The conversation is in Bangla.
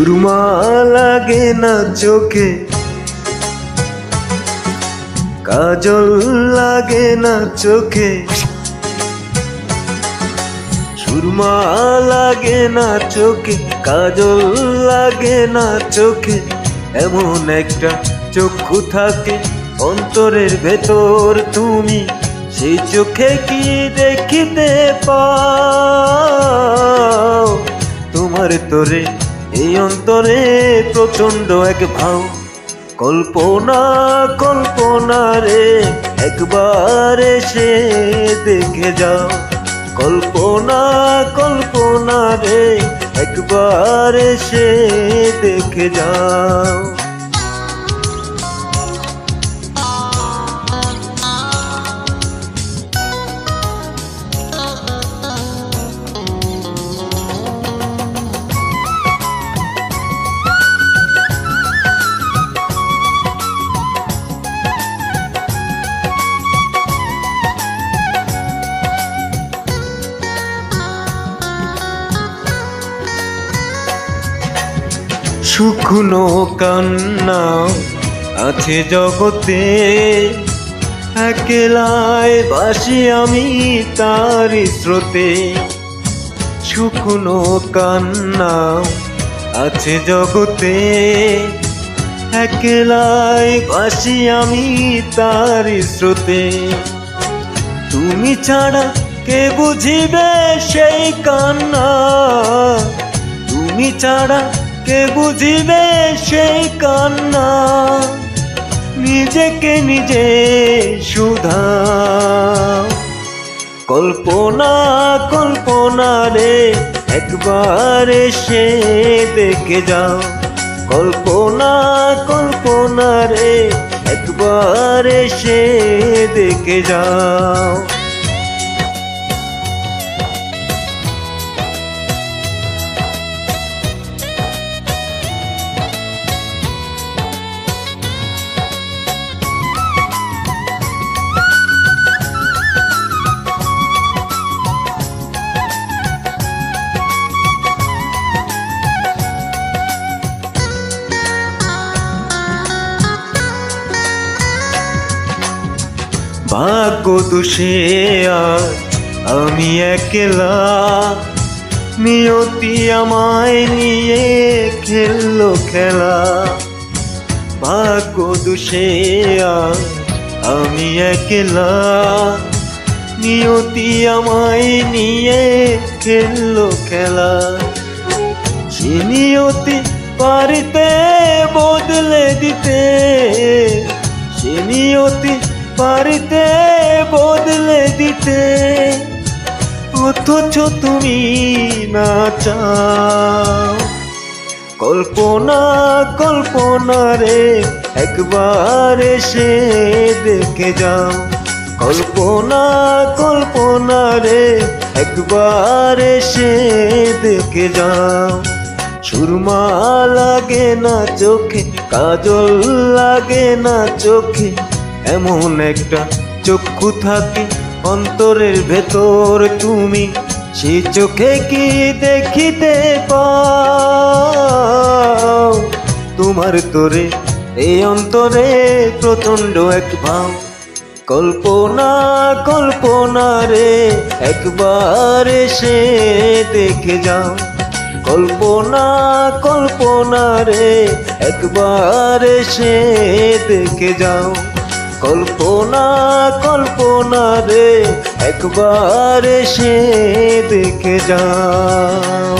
সুরমা লাগে না চোখে, কাজল লাগে না চোখে, সুরমা লাগে না চোখে, কাজল লাগে না চোখে। এমন একটা চক্ষু থাকে অন্তরের ভেতর, তুমি সেই চোখে কি দেখিতে পাও? তোমার তোরে এই অন্তরে প্রচন্ড এক ভাও। কল্পনা কল্পনা রে একবার এসে দেখে যাও, কল্পনা কল্পনা রে একবার এসে দেখে যাও। শুকনো কান্না আছে জগতে, একলাই বাসি আমি তার স্রোতে। শুকনো কান্না আছে জগতে, একলাই বাসি আমি তার স্রোতে। তুমি ছাড়া কে বুঝিবে সেই কান্না, তুমি ছাড়া কে বুঝিবে সেই কান্না। নিজেকে নিজে শুধাও, কল্পনা কল্পনা রে একবার এসে দেখে যাও, কল্পনা কল্পনা রে একবার এসে দেখে যাও। ভাগ্য দোষে আজ আমি একলা, নিয়তি আমায় নিয়ে খেললো খেলা। ভাগ্য দোষে আজ আমি একলা, নিয়তি আমায় নিয়ে খেললো খেলা। সে নিয়তি পারিতে বদলে দিতে, সে নিয়তি পারিতে বদলে দিতে, অথচ তুমি না চাও। কল্পনা কল্পনা রে একবার এসে দেখে যাও, কল্পনা কল্পনা রে একবার এসে দেখে যাও। সুরমা লাগে না চোখে, কাজল লাগে না চোখে, এমন একটা চক্ষু থাকে অন্তরের ভেতর, তুমি সেই চোখে কি দেখিতে পাও? তোমার তোরে এই অন্তরে প্রচন্ড এক ভাও। কল্পনা কল্পনা রে একবার এসে দেখে যাও, কল্পনা কল্পনা রে একবার এসে দেখে যাও, কল্পনা কল্পনা রে একবার এসে দেখে যাও।